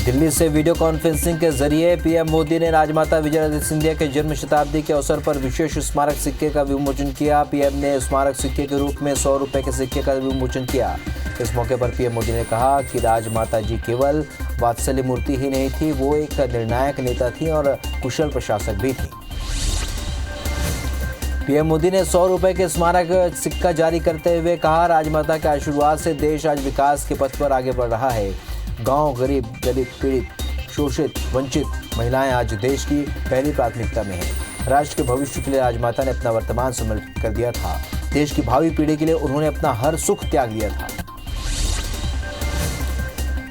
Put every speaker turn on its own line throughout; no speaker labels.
दिल्ली से video conferencing के जरिए पीएम मोदी ने राजमाता विजयाराजे सिंधिया के जन्म शताब्दी के अवसर पर विशेष स्मारक सिक्के का विमोचन किया। पीएम ने स्मारक सिक्के के रूप में 100 रुपए के सिक्के का विमोचन किया। इस मौके पर पीएम मोदी ने कहा कि राजमाता जी केवल वात्सल्य मूर्ति ही नहीं थी, वो एक निर्णायक नेता थी और कुशल प्रशासक भी थी। पीएम मोदी ने 100 रुपए के स्मारक सिक्का जारी करते हुए कहा, राजमाता के आशीर्वाद से देश आज विकास के पथ पर आगे बढ़ रहा है। गांव, गरीब, दलित, पीड़ित, शोषित, वंचित महिलाएं आज देश की पहली प्राथमिकता में हैं। राष्ट्र के भविष्य के लिए राजमाता ने अपना वर्तमान समर्पित कर दिया था। देश की भावी पीढ़ी के लिए उन्होंने अपना हर सुख त्याग दिया था।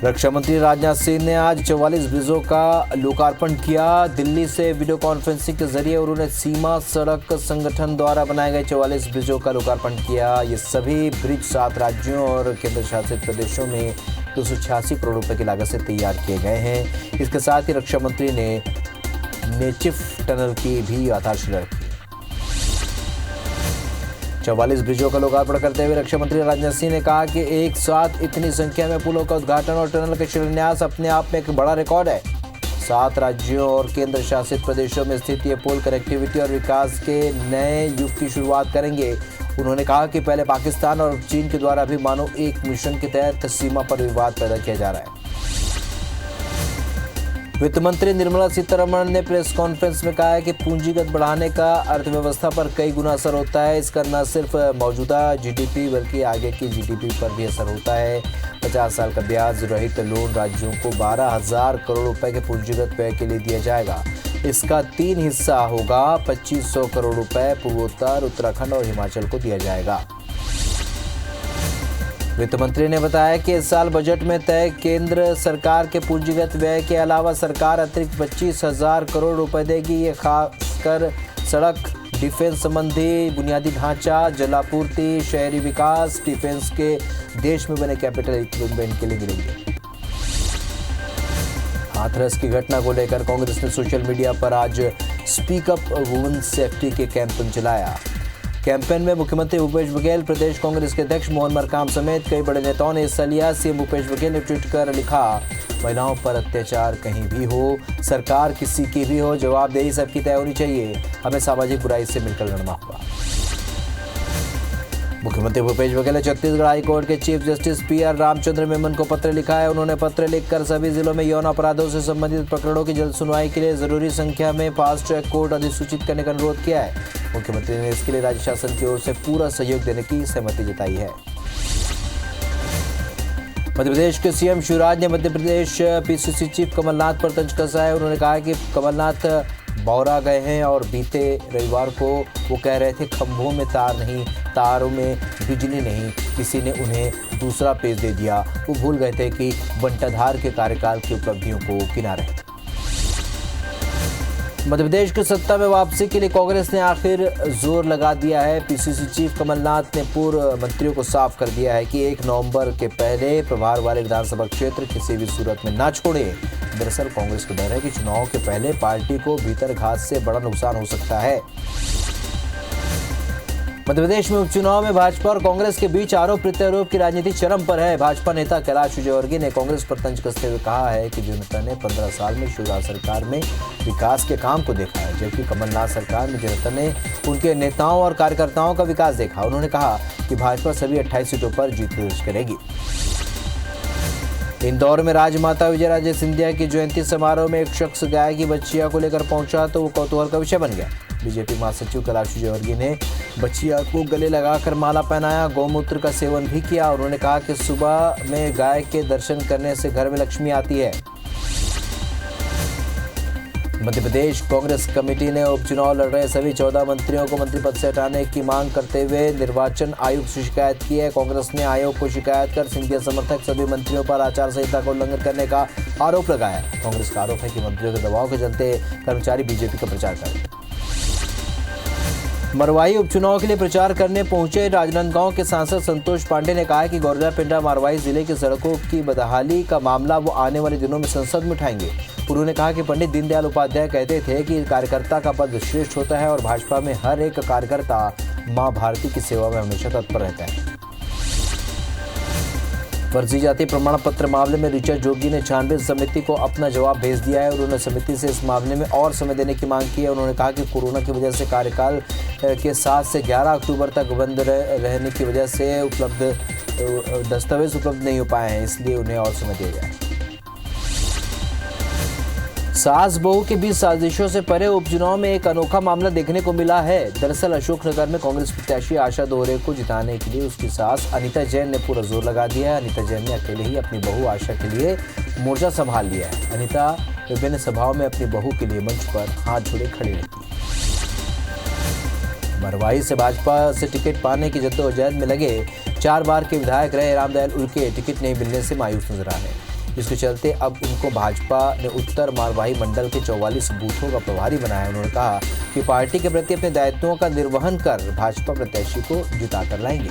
रक्षा मंत्री राजनाथ सिंह ने आज 44 ब्रिजों का लोकार्पण किया। दिल्ली से वीडियो कॉन्फ्रेंसिंग के जरिए उन्होंने सीमा सड़क संगठन द्वारा बनाए गए 44 ब्रिजों का लोकार्पण किया। ये सभी ब्रिज 7 राज्यों और केंद्र शासित प्रदेशों में 286 करोड़ रुपए की लागत से तैयार किए गए हैं। इसके साथ ही रक्षा मंत्री ने नेचिफ टनल की भी आधारशिला रखी। 44 ब्रिजों का लोकार्पण करते हुए रक्षा मंत्री राजनाथ सिंह ने कहा कि एक साथ इतनी संख्या में पुलों का उद्घाटन और टनल के शिलान्यास अपने आप में एक बड़ा रिकॉर्ड है। 7 राज्यों और केंद्र शासित प्रदेशों में स्थित ये पुल कनेक्टिविटी और विकास के नए युग की शुरुआत करेंगे। उन्होंने कहा कि पहले पाकिस्तान और चीन के द्वारा भी मानो एक मिशन के तहत सीमा पर विवाद पैदा किया जा रहा है। वित्त मंत्री निर्मला सीतारमण ने प्रेस कॉन्फ्रेंस में कहा है कि पूंजीगत बढ़ाने का अर्थव्यवस्था पर कई गुना असर होता है। इसका न सिर्फ मौजूदा जीडीपी बल्कि आगे की जीडीपी पर भी असर होता है। 50 साल का ब्याज रहित लोन राज्यों को 12,000 करोड़ रुपए के पूंजीगत व्यय के लिए दिया जाएगा। इसका 3 हिस्सा होगा। 2500 करोड़ रुपए पूर्वोत्तर, उत्तराखंड और हिमाचल को दिया जाएगा। वित्त मंत्री ने बताया कि इस साल बजट में तय केंद्र सरकार के पूंजीगत व्यय के अलावा सरकार अतिरिक्त 25,000 करोड़ रुपए देगी। ये खासकर सड़क, डिफेंस संबंधी बुनियादी ढांचा, जलापूर्ति, शहरी विकास, डिफेंस के देश में बने कैपिटल इक्विपमेंट के लिए मिलेंगे। हाथरस की घटना को लेकर कांग्रेस ने सोशल मीडिया पर आज स्पीक अप वुमेन सेफ्टी के कैंपेन चलाया। कैंपेन में मुख्यमंत्री भूपेश बघेल, प्रदेश कांग्रेस के अध्यक्ष मोहन मरकाम समेत कई बड़े नेताओं ने हिस्सा लिया। सीएम भूपेश बघेल ने ट्वीट कर लिखा, महिलाओं पर अत्याचार कहीं भी हो, सरकार किसी की भी हो, जवाबदेही सबकी तय होनी चाहिए। हमें सामाजिक बुराई से मिलकर लड़ना होगा। मुख्यमंत्री भूपेश बघेल ने छत्तीसगढ़ हाईकोर्ट के chief justice PR Ramchandra Memon को पत्र लिखा है। उन्होंने पत्र लिखकर सभी जिलों में यौन अपराधों से संबंधित प्रकरणों की जल्द सुनवाई के लिए जरूरी संख्या में फास्ट ट्रैक कोर्ट अधिसूचित करने का अनुरोध किया है। मुख्यमंत्री ने इसके लिए राज्य शासन की ओर से पूरा सहयोग देने की सहमति जताई है। मध्य प्रदेश के सीएम शिवराज ने मध्य प्रदेश पीसीसी चीफ कमलनाथ पर तंज कसा है। उन्होंने कहा कि कमलनाथ बौरा गए हैं और बीते रविवार को वो कह रहे थे खंभों में तार नहीं, तारों में बिजली नहीं, किसी ने उन्हें दूसरा पेज दे दिया। वो भूल गए थे कि बंटाधार के कार्यकाल की उपलब्धियों को किनारे। मध्य प्रदेश की सत्ता में वापसी के लिए कांग्रेस ने आखिर जोर लगा दिया है। पीसीसी चीफ कमलनाथ ने पूर्व मंत्रियों को साफ कर दिया है कि 1 नवंबर के पहले प्रभार वाले विधानसभा क्षेत्र किसी भी सूरत में ना छोड़े। दरअसल कांग्रेस को डर है कि चुनाव के पहले पार्टी को भीतर घात से बड़ा नुकसान हो सकता है। मध्य प्रदेश में उपचुनाव में भाजपा और कांग्रेस के बीच आरोप प्रत्यारोप की राजनीति चरम पर है। भाजपा नेता कैलाश विजयवर्गीय ने कांग्रेस पर तंज कसते हुए कहा है कि जनता ने 15 साल में शिवराज सरकार में विकास के काम को देखा है, जबकि कमलनाथ सरकार में जनता ने उनके नेताओं और कार्यकर्ताओं का विकास देखा। उन्होंने कहा कि भाजपा सभी 28 सीटों पर जीत दर्ज करेगी। इंदौर में राजमाता विजयाराजे सिंधिया की जयंती समारोह में एक शख्स गाय की बच्चिया को लेकर पहुंचा तो वो कौतूहल का विषय बन गया। बीजेपी महासचिव कैलाश विजयवर्गीय ने बच्चिया को गले लगाकर माला पहनाया, गौमूत्र का सेवन भी किया। उन्होंने कहा कि सुबह में गाय के दर्शन करने से घर में लक्ष्मी आती है। मध्य प्रदेश कांग्रेस कमेटी ने उपचुनाव लड़ रहे सभी 14 मंत्रियों को मंत्री पद से हटाने की मांग करते हुए निर्वाचन आयोग से शिकायत की है। कांग्रेस ने आयोग को शिकायत कर सिंधिया समर्थक सभी मंत्रियों पर आचार संहिता का उल्लंघन करने का आरोप लगाया। कांग्रेस का आरोप है कि मंत्रियों के दबाव के चलते कर्मचारी बीजेपी का प्रचार कर रहे हैं। मरवाही उपचुनाव के लिए प्रचार करने पहुंचे राजनांदगांव के सांसद संतोष पांडे ने कहा कि गौरला पिंडा मरवाही जिले की सड़कों की बदहाली का मामला वो आने वाले दिनों में संसद में उठाएंगे। उन्होंने कहा कि पंडित दीनदयाल उपाध्याय कहते थे कि कार्यकर्ता का पद श्रेष्ठ होता है और भाजपा में हर एक कार्यकर्ता मां भारती की सेवा में हमेशा तत्पर रहता है। फर्जी जाति प्रमाण पत्र मामले में ऋचा जोगी ने छानबीन समिति को अपना जवाब भेज दिया है। उन्होंने समिति से इस मामले में और समय देने की मांग की है। उन्होंने कहा कि कोरोना की वजह से कार्यकाल के 7 से 11 अक्टूबर तक बंद रहने की वजह से उपलब्ध दस्तावेज उपलब्ध नहीं हो पाए हैं, इसलिए उन्हें और समय दिया जाए। सास बहू के बीच साजिशों से परे उपचुनाव में एक अनोखा मामला देखने को मिला है। दरअसल अशोकनगर में कांग्रेस प्रत्याशी आशा दोहरे को जिताने के लिए उसकी सास अनीता जैन ने पूरा जोर लगा दिया है। अनीता जैन ने अकेले ही अपनी बहू आशा के लिए मोर्चा संभाल लिया है। अनीता विभिन्न सभाओं में अपनी बहू के लिए मंच पर हाथ जोड़े खड़ी रहती है। मरवाही से भाजपा से टिकट पाने की जद्दोजहद में लगे 4 बार के विधायक रहे रामदयाल उइके टिकट नहीं मिलने से मायूस नजर आ रहे हैं। इसके चलते अब उनको भाजपा ने उत्तर मरवाही मंडल के 44 बूथों का प्रभारी बनाया। उन्होंने कहा कि पार्टी के प्रति अपने दायित्वों का निर्वहन कर भाजपा प्रत्याशी को जिताकर लाएंगे।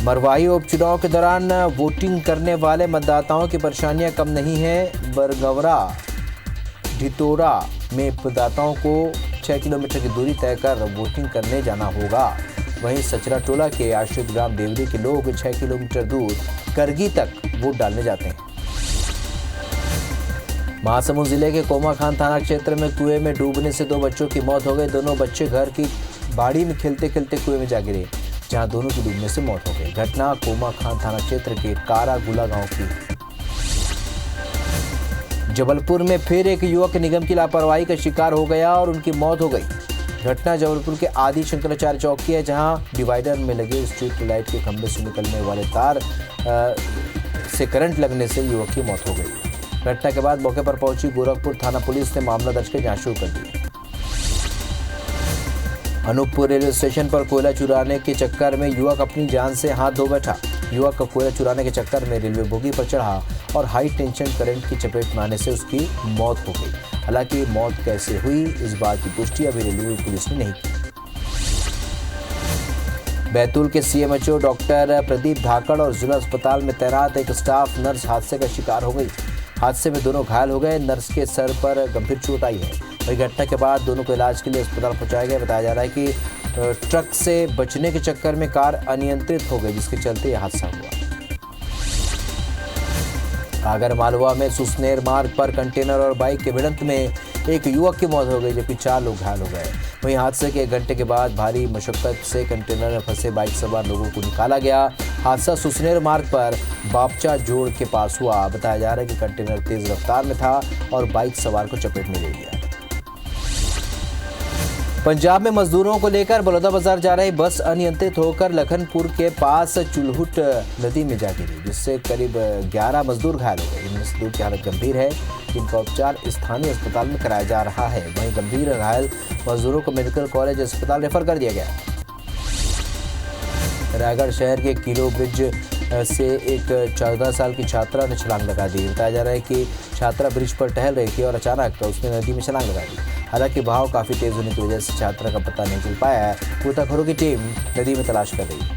मरवाही उपचुनाव के दौरान वोटिंग करने वाले मतदाताओं की परेशानियां कम नहीं है। बरगवरा ढितोरा में मतदाताओं को 6 किलोमीटर की दूरी तय कर वोटिंग करने जाना होगा। वहीं सचरा टोला के आश्रित ग्राम देवरी के लोग 6 किलोमीटर दूर करगी तक वोट डालने जाते हैं। महासमुंद जिले के कोमाखान थाना क्षेत्र में कुएं में डूबने से 2 बच्चों की मौत हो गई। दोनों बच्चे घर की बाड़ी में खेलते खेलते कुएं में जा गिरे, जहां दोनों की डूबने से मौत हो गई। घटना कोमाखान थाना क्षेत्र के कारागुला गांव की। जबलपुर में फिर एक युवक निगम की लापरवाही का शिकार हो गया और उनकी मौत हो गई। घटना जबलपुर के आदि शंकराचार्य चौक की है, जहां डिवाइडर में लगे स्ट्रीट लाइट के खंभे से निकलने वाले तार से करंट लगने से युवक की मौत हो गई। घटना के बाद मौके पर पहुंची गोरखपुर थाना पुलिस ने मामला दर्ज कर जांच शुरू कर दी। अनूपपुर रेलवे स्टेशन पर कोयला चुराने के चक्कर में युवक अपनी जान से हाथ धो बैठा। युवक का कोयला चुराने के चक्कर में रेलवे बोगी पर चढ़ा और हाई टेंशन करंट की चपेट में आने से उसकी मौत हो गई। हालांकि मौत कैसे हुई, इस बात की पुष्टि अभी रेलवे पुलिस ने नहीं की। बैतूल के सीएमएचओ डॉक्टर प्रदीप धाकड़ और जिला अस्पताल में तैनात एक स्टाफ नर्स हादसे का शिकार हो गई। हादसे में दोनों घायल हो गए। नर्स के सर पर गंभीर चोट आई है। वही घटना के बाद दोनों को इलाज के लिए अस्पताल पहुंचाया गया। बताया जा रहा है कि ट्रक से बचने के चक्कर में कार अनियंत्रित हो गई, जिसके चलते यह हादसा हुआ। आगर मालवा में सुसनेर मार्ग पर कंटेनर और बाइक के भिड़ंत में एक युवक की मौत हो गई, जबकि 4 लोग घायल हो गए। वहीं हादसे के 1 घंटे के बाद भारी मशक्कत से कंटेनर में फंसे बाइक सवार लोगों को निकाला गया। हादसा सुसनेर मार्ग पर बापचा जोड़ के पास हुआ। बताया जा रहा है कि कंटेनर तेज रफ्तार में था और बाइक सवार को चपेट में ले लिया। पंजाब में मजदूरों को लेकर बलौदाबाजार जा रही बस अनियंत्रित होकर लखनपुर के पास चुलहुट नदी में जा गिरी, जिससे करीब 11 मजदूर घायल हो गए। इन मजदूर की हालत गंभीर है, जिनका उपचार स्थानीय अस्पताल में कराया जा रहा है। वहीं गंभीर घायल मजदूरों को मेडिकल कॉलेज अस्पताल रेफर कर दिया गया। रायगढ़ शहर के किलो ब्रिज से एक 14 साल की छात्रा ने छलांग लगा दी। बताया जा रहा है कि छात्रा ब्रिज पर टहल रही थी और अचानक उसने नदी में छलांग लगा दी। हालांकि बहाव काफी तेज होने की वजह से छात्रा का पता नहीं चल पाया है। गोताखोरों की टीम नदी में तलाश कर रही है।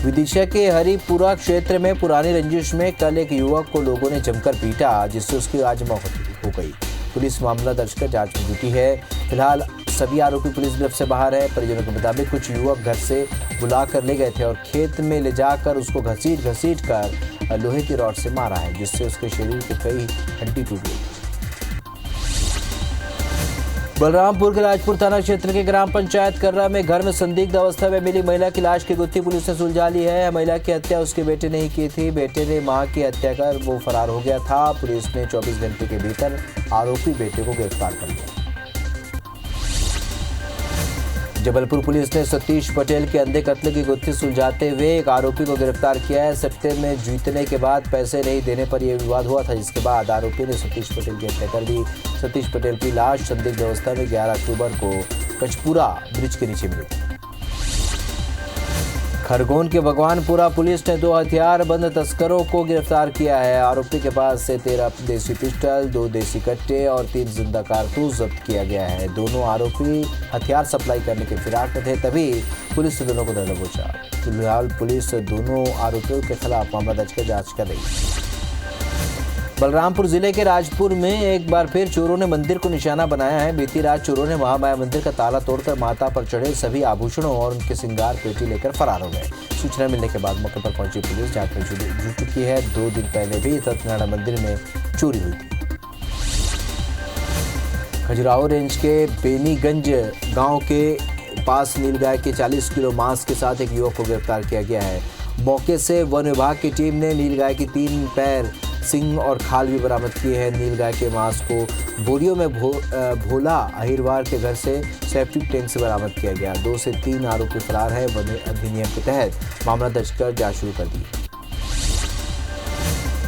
विदिशा के हरिपुरा क्षेत्र में पुरानी रंजिश में कल एक युवक को लोगों ने जमकर पीटा, जिससे उसकी आज मौत हो गई। पुलिस मामला दर्ज कर जांच में जुटी है। फिलहाल सभी आरोपी पुलिस गिरफ्त से बाहर है। परिजनों के मुताबिक कुछ युवक घर से बुला कर ले गए थे और खेत में ले जाकर उसको घसीट कर लोहे की रॉड से मारा है, जिससे उसके शरीर के कई हड्डी टूट गई। बलरामपुर के राजपुर थाना क्षेत्र के ग्राम पंचायत कर्रा में घर में संदिग्ध अवस्था में मिली महिला की लाश की गुत्थी पुलिस ने सुलझा ली है। महिला की हत्या उसके बेटे ने ही की थी। बेटे ने मां की हत्या कर वो फरार हो गया था। पुलिस ने 24 घंटे के भीतर आरोपी बेटे को गिरफ्तार कर लिया। जबलपुर पुलिस ने सतीश पटेल के अंधे कत्ल की गुत्थी सुलझाते हुए एक आरोपी को गिरफ्तार किया है। सट्टे में जीतने के बाद पैसे नहीं देने पर यह विवाद हुआ था, जिसके बाद आरोपी ने सतीश पटेल की हत्या कर दी। सतीश पटेल की लाश संदिग्ध अवस्था में 11 अक्टूबर को कचपुरा ब्रिज के नीचे मिली। खरगोन के भगवानपुरा पुलिस ने 2 हथियारबंद तस्करों को गिरफ्तार किया है। आरोपी के पास से 13 देसी पिस्टल, 2 देसी कट्टे और 3 जिंदा कारतूस जब्त किया गया है। दोनों आरोपी हथियार सप्लाई करने के फिराक में थे, तभी पुलिस ने दोनों को धर दबोचा। फिलहाल पुलिस दोनों आरोपियों के खिलाफ मामला दर्ज कर जांच कर रही है। बलरामपुर जिले के राजपुर में एक बार फिर चोरों ने मंदिर को निशाना बनाया है। बीती रात चोरों ने महामाया मंदिर का ताला तोड़कर माता पर चढ़े सभी आभूषणों और उनके श्रृंगार पेटी लेकर फरार हो गए। सूचना मिलने के बाद मौके पर पहुंची पुलिस जांच में जुट चुकी है। 2 दिन पहले भी सत्यनारायण मंदिर में चोरी हुई थी। खजुराहो रेंज के बेनीगंज गांव के पास नीलगाय के 40 किलो मांस के साथ एक युवक को गिरफ्तार किया गया है। मौके से वन विभाग की टीम ने नीलगाय की 3 पैर, सिंग और खाल भी बरामद किए हैं। नीलगाय के मांस को बोरियों में भोला अहिरवार के घर से सेप्टिक टैंक से बरामद किया गया। 2 से 3 आरोपी फरार है। वन अधिनियम के तहत मामला दर्ज कर जांच शुरू कर दी।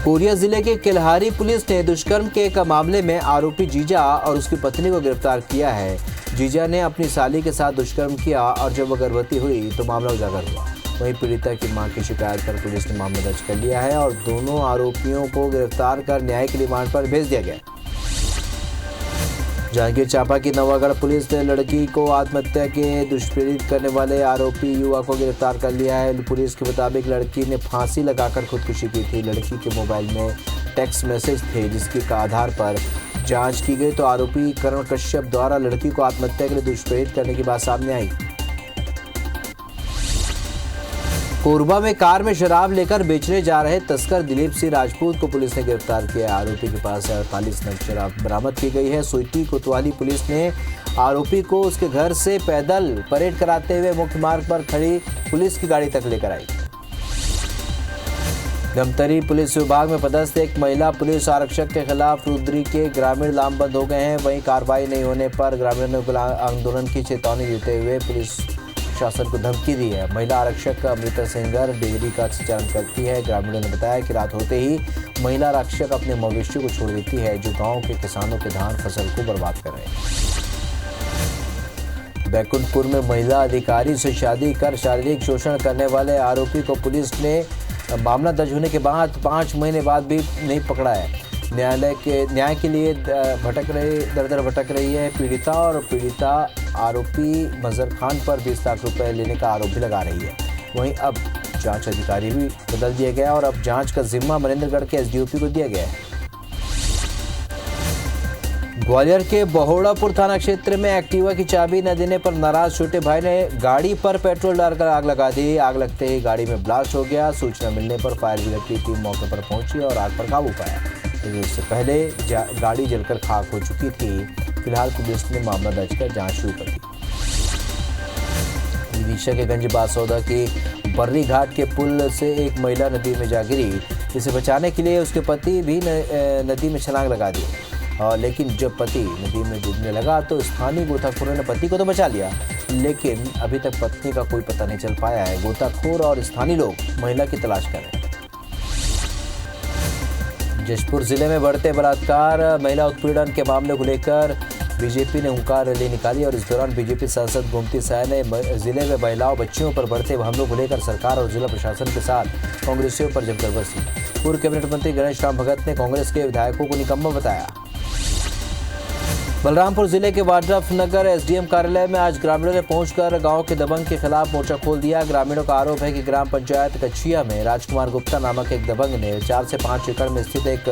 कोरिया जिले के किल्हारी पुलिस ने दुष्कर्म के एक मामले में आरोपी जीजा और उसकी पत्नी को गिरफ्तार किया है। जीजा ने अपनी साली के साथ दुष्कर्म किया और जब वह गर्भवती हुई तो मामला उजागर हुआ। वहीं पीड़िता की मां की शिकायत पर पुलिस ने मामला दर्ज कर लिया है और दोनों आरोपियों को गिरफ्तार कर न्यायिक रिमांड पर भेज दिया गया। जांजगीर चांपा की नवागढ़ पुलिस ने लड़की को आत्महत्या के दुष्प्रेरित करने वाले आरोपी युवा को गिरफ्तार कर लिया है। पुलिस के मुताबिक लड़की ने फांसी लगाकर खुदकुशी की थी। लड़की के मोबाइल में टेक्स्ट मैसेज थे जिसके आधार पर जांच की गई तो आरोपी करण कश्यप द्वारा लड़की को आत्महत्या के लिए दुष्प्रेरित करने की बात सामने आई। कोरबा में कार में शराब लेकर बेचने जा रहे तस्कर दिलीप सिंह राजपूत को पुलिस ने गिरफ्तार किया। आरोपी के पास से 48 नग शराब बरामद की गई है। सोईटी कोतवाली पुलिस ने आरोपी को उसके घर से पैदल परेड कराते हुए मुख्य मार्ग पर खड़ी पुलिस की गाड़ी तक लेकर आई। धमतरी पुलिस विभाग में पदस्थ एक महिला पुलिस आरक्षक के खिलाफ रुद्री के ग्रामीण लामबंद हो गए हैं। वहीं कार्रवाई नहीं होने पर ग्रामीणों ने आंदोलन की चेतावनी देते हुए पुलिस शासन को धमकी दी है। महिला आरक्षक अमृता सिंगर डेयरी का संचालन करती है। ग्रामीणों ने बताया कि रात होते ही महिला आरक्षक अपने मवेशियों को छोड़ देती है जो गांव के किसानों के धान फसल को बर्बाद कर रहे हैं। बैकुंठपुर में महिला अधिकारी से शादी कर शारीरिक शोषण करने वाले आरोपी को पुलिस ने मामला दर्ज होने के बाद 5 महीने बाद भी नहीं पकड़ा है। न्याय के लिए दर दर भटक रही है पीड़िता और पीड़िता आरोपी मजहर खान पर 20 लाख रुपए लेने का आरोप भी लगा रही है। वहीं अब जांच अधिकारी भी बदल दिया गया और अब जांच का जिम्मा मनेंद्रगढ़ के एसडीओपी को दिया गया है। ग्वालियर के बहोड़ापुर थाना क्षेत्र में एक्टिवा की चाबी न देने पर नाराज छोटे भाई ने गाड़ी पर पेट्रोल डालकर आग लगा दी। आग लगते ही गाड़ी में ब्लास्ट हो गया। सूचना मिलने पर फायर ब्रिगेड की टीम मौके पर पहुंची और आग पर काबू पाया। लेकिन इससे पहले गाड़ी जलकर खाक हो चुकी थी। फिलहाल पुलिस ने मामला दर्ज कर जांच शुरू कर दी। विदिशा के गंज बासौदा की बर्री घाट के पुल से एक महिला नदी में जा गिरी। इसे बचाने के लिए उसके पति भी नदी में छलांग लगा दी। लेकिन जब पति नदी में डूबने लगा तो स्थानीय गोताखोरों ने पति को तो बचा लिया, लेकिन अभी तक पत्नी का कोई पता नहीं चल पाया है। गोताखोर और स्थानीय लोग महिला की तलाश कर रहे हैं। जशपुर जिले में बढ़ते बलात्कार महिला उत्पीड़न के मामले को लेकर बीजेपी ने हुंकार रैली निकाली और इस दौरान बीजेपी सांसद गोमती साय ने जिले में महिलाओं बच्चियों पर बढ़ते हमलों को लेकर सरकार और जिला प्रशासन के साथ कांग्रेसियों पर जमकर बरसी। पूर्व कैबिनेट मंत्री गणेश राम भगत ने कांग्रेस के विधायकों को निकम्मा बताया। बलरामपुर जिले के वाड्रफ नगर एसडीएम कार्यालय में आज ग्रामीणों ने पहुंचकर गांव के दबंग के खिलाफ मोर्चा खोल दिया। ग्रामीणों का आरोप है कि ग्राम पंचायत कच्छिया में राजकुमार गुप्ता नामक एक दबंग ने 4 से 5 एकड़ में स्थित एक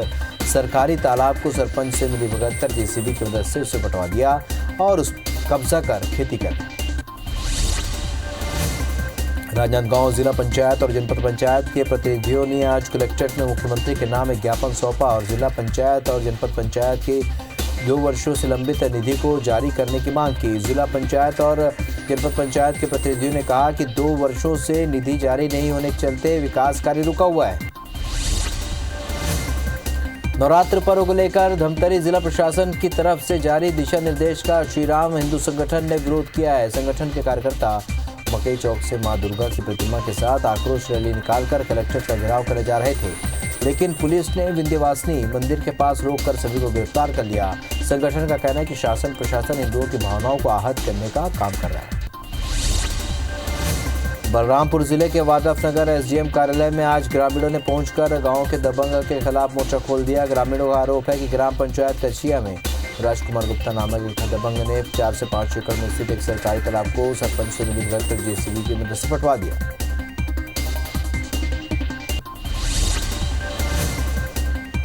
सरकारी तालाब को सरपंच से मिलीभगत कर जेसीबी की मदद से उसे पटवा दिया और उस कब्जा कर खेती कर। राजनांदगांव जिला पंचायत और जनपद पंचायत के प्रतिनिधियों ने आज कलेक्ट्रेट में मुख्यमंत्री के नाम एक ज्ञापन सौंपा और जिला पंचायत और जनपद पंचायत के 2 वर्षों से लंबित निधि को जारी करने की मांग की। जिला पंचायत और जनपद पंचायत के प्रतिनिधियों ने कहा कि 2 वर्षों से निधि जारी नहीं होने के चलते विकास कार्य रुका हुआ है। नवरात्र पर्व को लेकर धमतरी जिला प्रशासन की तरफ से जारी दिशा निर्देश का श्री राम हिंदू संगठन ने विरोध किया है। संगठन के कार्यकर्ता मकई चौक से मां दुर्गा की प्रतिमा के साथ आक्रोश रैली निकालकर कलेक्ट्रेट का घेराव करने जा रहे थे, लेकिन पुलिस ने विंध्यवासिनी मंदिर के पास रोककर सभी को गिरफ्तार कर लिया। संगठन का कहना है कि शासन प्रशासन हिंदुओं की भावनाओं को आहत करने का काम कर रहा है। बलरामपुर जिले के वाड्रफ नगर एसडीएम कार्यालय में आज ग्रामीणों ने पहुंचकर गांव के दबंग के खिलाफ मोर्चा खोल दिया। ग्रामीणों का आरोप है कि ग्राम पंचायत कच्छिया में राजकुमार गुप्ता नामक एक दबंग ने 4 से 5 एकड़ में स्थित एक सरकारी तालाब को सरपंच से मिलीभगत कर जेसीबी की मदद से पटवा दिया।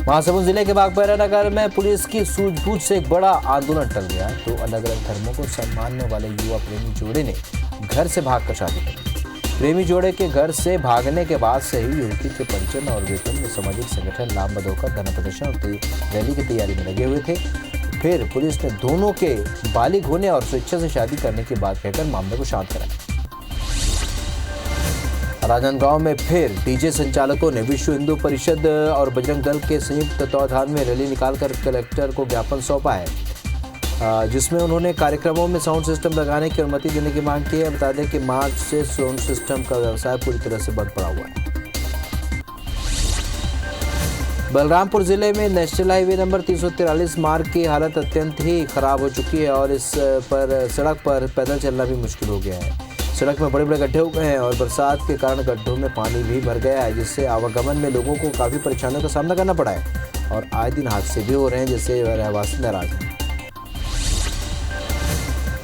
महासमुंद जिले के बागबाहरा नगर में पुलिस की सूझबूझ से एक बड़ा आंदोलन टल गया। तो अलग अलग धर्मों को सम्मानने वाले युवा प्रेमी जोड़े ने घर से भागकर शादी की। प्रेमी जोड़े के घर से भागने के बाद से ही युवती के पंचम और वेतन में सामाजिक संगठन लामबंद होकर धरना प्रदर्शन और रैली की तैयारी में लगे हुए थे। फिर पुलिस ने दोनों के बालिग होने और स्वेच्छा से शादी करने की बात कहकर मामले को शांत कराया। राजनांदगांव में फिर डीजे संचालकों ने विश्व हिंदू परिषद और बजरंग दल के संयुक्त तत्वाधान में रैली निकालकर कलेक्टर को ज्ञापन सौंपा है, जिसमें उन्होंने कार्यक्रमों में साउंड सिस्टम लगाने की अनुमति देने की मांग की है। बता दें कि मार्च से साउंड सिस्टम का व्यवसाय पूरी तरह से बंद पड़ा हुआ है। बलरामपुर जिले में नेशनल हाईवे नंबर 343 मार्ग की हालत अत्यंत ही खराब हो चुकी है और इस पर सड़क पर पैदल चलना भी मुश्किल हो गया है। सड़क में बड़े बड़े गड्ढे हो गए हैं और बरसात के कारण गड्ढों में पानी भी भर गया है, जिससे आवागमन में लोगों को काफ़ी परेशानियों का सामना करना पड़ा है और आए दिन हादसे भी हो रहे हैं, जिससे रहवासी नाराज हैं।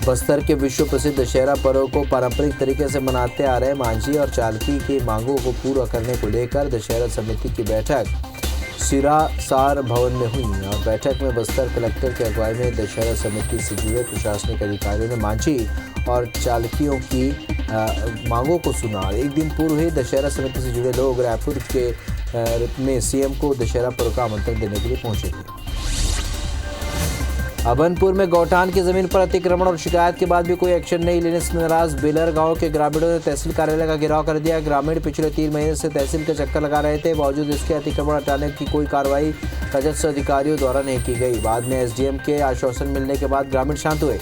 बस्तर के विश्व प्रसिद्ध दशहरा पर्व को पारंपरिक तरीके से मनाते आ रहे मांझी और चालकी की मांगों को पूरा करने को लेकर दशहरा समिति की बैठक सिरासार भवन में हुई और बैठक में बस्तर कलेक्टर की अगुवाई में दशहरा समिति से जुड़े प्रशासनिक अधिकारियों ने मांझी और चालकियों की मांगों को सुना। एक दिन पूर्व ही दशहरा समिति से जुड़े लोग रायपुर में सीएम को दशहरा पर्व का आमंत्रण देने के लिए पहुंचे थे। अभनपुर में गौठान की जमीन पर अतिक्रमण और शिकायत के बाद भी कोई एक्शन नहीं लेने से नाराज बेलर गांव के ग्रामीणों ने तहसील कार्यालय का घेराव कर दिया। ग्रामीण पिछले 3 महीने से तहसील के चक्कर लगा रहे थे, बावजूद इसके अतिक्रमण हटाने की कोई कार्रवाई राजस्व अधिकारियों द्वारा नहीं की गई। बाद में एसडीएम के आश्वासन मिलने के बाद ग्रामीण शांत हुए।